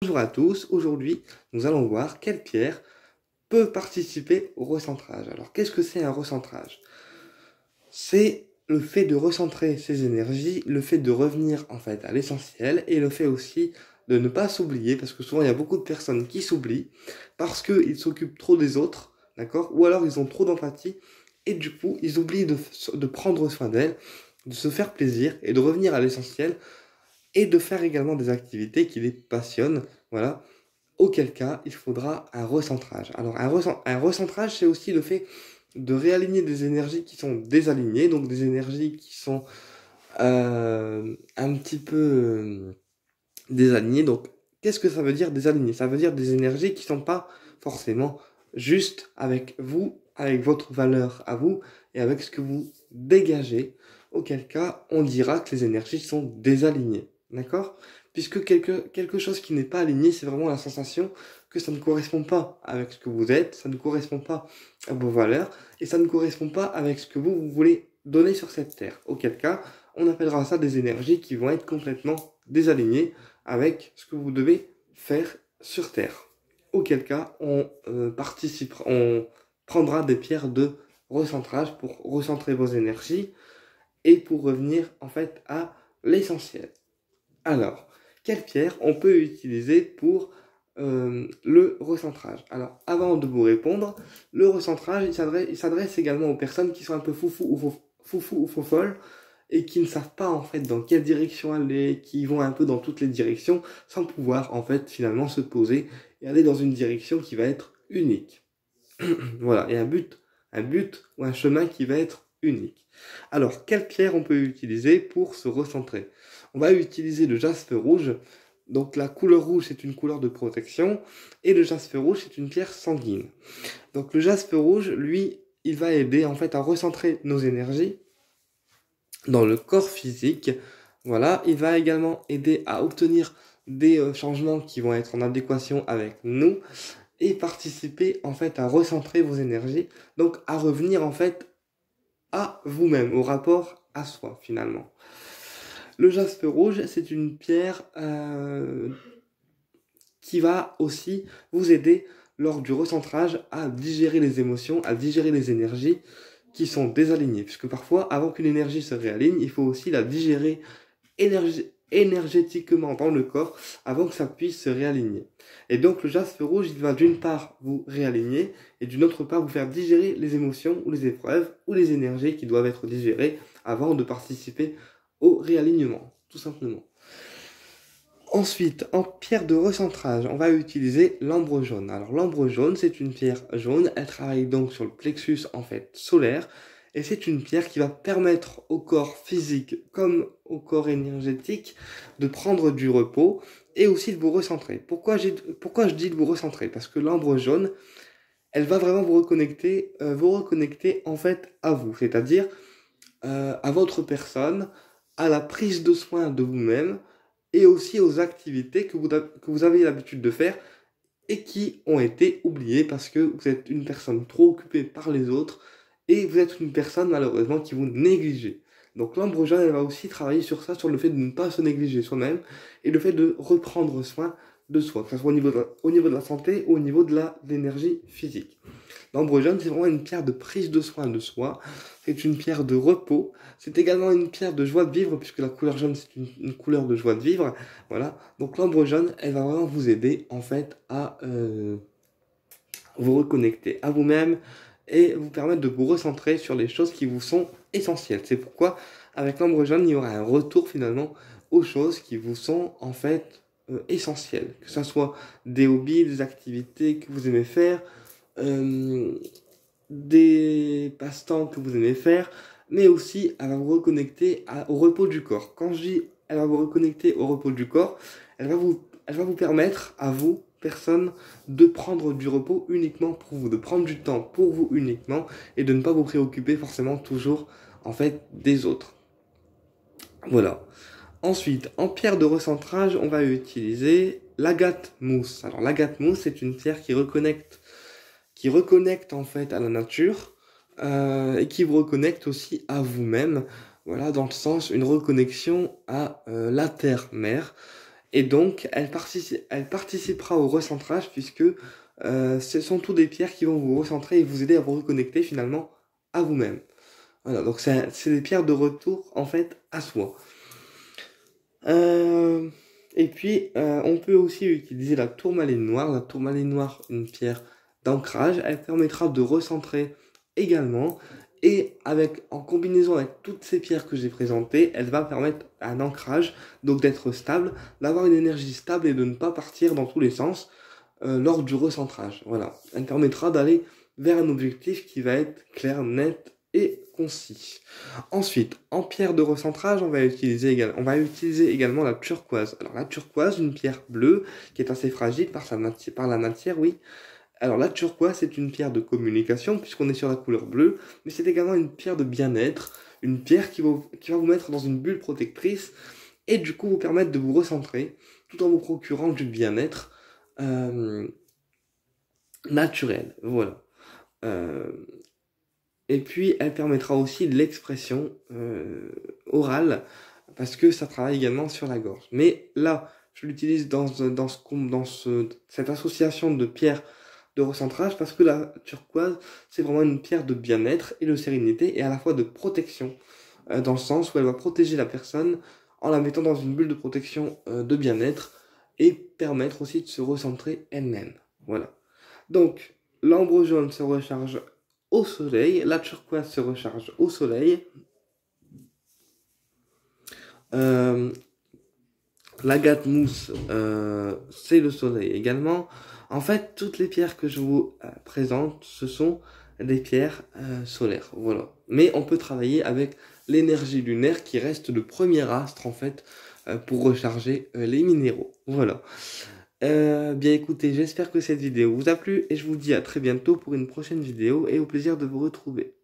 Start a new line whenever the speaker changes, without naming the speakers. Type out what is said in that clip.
Bonjour à tous, aujourd'hui nous allons voir quelle pierre peut participer au recentrage. Alors qu'est-ce que c'est un recentrage? C'est le fait de recentrer ses énergies, le fait de revenir en fait à l'essentiel et le fait aussi de ne pas s'oublier parce que souvent il y a beaucoup de personnes qui s'oublient parce qu'ils s'occupent trop des autres, d'accord? Ou alors ils ont trop d'empathie et du coup ils oublient de prendre soin d'elles, de se faire plaisir et de revenir à l'essentiel et de faire également des activités qui les passionnent, voilà. Auquel cas, il faudra un recentrage. Alors, un recentrage, c'est aussi le fait de réaligner des énergies qui sont désalignées, donc des énergies qui sont un petit peu désalignées. Donc, qu'est-ce que ça veut dire désalignées? Ça veut dire des énergies qui ne sont pas forcément justes avec vous, avec votre valeur à vous et avec ce que vous dégagez. Auquel cas, on dira que les énergies sont désalignées. D'accord? Puisque quelque chose qui n'est pas aligné, c'est vraiment la sensation que ça ne correspond pas avec ce que vous êtes, ça ne correspond pas à vos valeurs, et ça ne correspond pas avec ce que vous voulez donner sur cette terre. Auquel cas, on appellera ça des énergies qui vont être complètement désalignées avec ce que vous devez faire sur terre. Auquel cas, on prendra des pierres de recentrage pour recentrer vos énergies et pour revenir en fait à l'essentiel. Alors, quelle pierre on peut utiliser pour le recentrage? Alors, avant de vous répondre, le recentrage, il s'adresse également aux personnes qui sont un peu foufou ou folles et qui ne savent pas en fait dans quelle direction aller, qui vont un peu dans toutes les directions sans pouvoir en fait finalement se poser et aller dans une direction qui va être unique. Voilà, et un but ou un chemin qui va être unique. Alors, quelle pierre on peut utiliser pour se recentrer? On va utiliser le jaspe rouge. Donc la couleur rouge, c'est une couleur de protection, et le jaspe rouge, c'est une pierre sanguine. Donc le jaspe rouge, lui, il va aider en fait à recentrer nos énergies dans le corps physique. Voilà, il va également aider à obtenir des changements qui vont être en adéquation avec nous et participer en fait à recentrer vos énergies, donc à revenir en fait à vous-même, au rapport à soi finalement. Le jaspe rouge, c'est une pierre qui va aussi vous aider lors du recentrage à digérer les émotions, à digérer les énergies qui sont désalignées. Puisque parfois, avant qu'une énergie se réaligne, il faut aussi la digérer énergétiquement dans le corps avant que ça puisse se réaligner. Et donc le jaspe rouge, il va d'une part vous réaligner et d'une autre part vous faire digérer les émotions ou les épreuves ou les énergies qui doivent être digérées avant de participer au réalignement, tout simplement. Ensuite, en pierre de recentrage, on va utiliser l'ambre jaune. Alors l'ambre jaune, c'est une pierre jaune, elle travaille donc sur le plexus en fait solaire, et c'est une pierre qui va permettre au corps physique comme au corps énergétique de prendre du repos et aussi de vous recentrer. Pourquoi je dis de vous recentrer? Parce que l'ambre jaune, elle va vraiment vous reconnecter en fait à vous, c'est-à-dire à votre personne, à la prise de soin de vous-même et aussi aux activités que vous avez l'habitude de faire et qui ont été oubliées parce que vous êtes une personne trop occupée par les autres et vous êtes une personne malheureusement qui vous négligez. Donc l'ambre jaune, elle va aussi travailler sur ça, sur le fait de ne pas se négliger soi-même et le fait de reprendre soin de soi, que ce soit au niveau de la santé ou au niveau de l'énergie physique. L'ambre jaune, c'est vraiment une pierre de prise de soin de soi, c'est une pierre de repos, c'est également une pierre de joie de vivre, puisque la couleur jaune, c'est une couleur de joie de vivre, voilà. Donc l'ambre jaune, elle va vraiment vous aider, en fait, à vous reconnecter à vous-même et vous permettre de vous recentrer sur les choses qui vous sont essentielles. C'est pourquoi, avec l'ambre jaune, il y aura un retour, finalement, aux choses qui vous sont, en fait, essentielles. Que ce soit des hobbies, des activités que vous aimez faire, euh, des passe-temps que vous aimez faire, mais aussi elle va vous reconnecter au repos du corps. Quand je dis elle va vous reconnecter au repos du corps, elle va vous permettre à vous, personne, de prendre du repos uniquement pour vous, de prendre du temps pour vous uniquement et de ne pas vous préoccuper forcément toujours en fait des autres. Voilà. Ensuite, en pierre de recentrage, on va utiliser l'agate mousse. Alors l'agate mousse, c'est une pierre qui reconnecte en fait à la nature et qui vous reconnecte aussi à vous-même. Voilà, dans le sens une reconnexion à la terre-mère. Et donc, elle participera au recentrage puisque ce sont toutes des pierres qui vont vous recentrer et vous aider à vous reconnecter finalement à vous-même. Voilà, donc c'est des pierres de retour en fait à soi. Euh, et puis, on peut aussi utiliser la tourmaline noire. La tourmaline noire, une pierre d'ancrage, elle permettra de recentrer également. Et en combinaison avec toutes ces pierres que j'ai présentées, elle va permettre un ancrage, donc d'être stable, d'avoir une énergie stable et de ne pas partir dans tous les sens lors du recentrage. Voilà, elle permettra d'aller vers un objectif qui va être clair, net et concis. Ensuite, en pierre de recentrage, on va utiliser également la turquoise. Alors la turquoise, une pierre bleue qui est assez fragile par la matière, oui. Alors la turquoise, c'est une pierre de communication puisqu'on est sur la couleur bleue, mais c'est également une pierre de bien-être, une pierre qui va vous mettre dans une bulle protectrice et du coup vous permettre de vous recentrer tout en vous procurant du bien-être euh, naturel. Voilà. Euh, Et puis, elle permettra aussi de l'expression orale, parce que ça travaille également sur la gorge. Mais là, je l'utilise cette association de pierres de recentrage, parce que la turquoise, c'est vraiment une pierre de bien-être et de sérénité, et à la fois de protection, dans le sens où elle va protéger la personne en la mettant dans une bulle de protection de bien-être, et permettre aussi de se recentrer elle-même. Voilà. Donc, l'ambre jaune se recharge au soleil, la turquoise se recharge au soleil, euh, l'agate mousse, c'est le soleil également. En fait, toutes les pierres que je vous présente, ce sont des pierres solaires, voilà. Mais on peut travailler avec l'énergie lunaire qui reste le premier astre en fait pour recharger les minéraux, voilà. Bien écoutez, j'espère que cette vidéo vous a plu et je vous dis à très bientôt pour une prochaine vidéo et au plaisir de vous retrouver.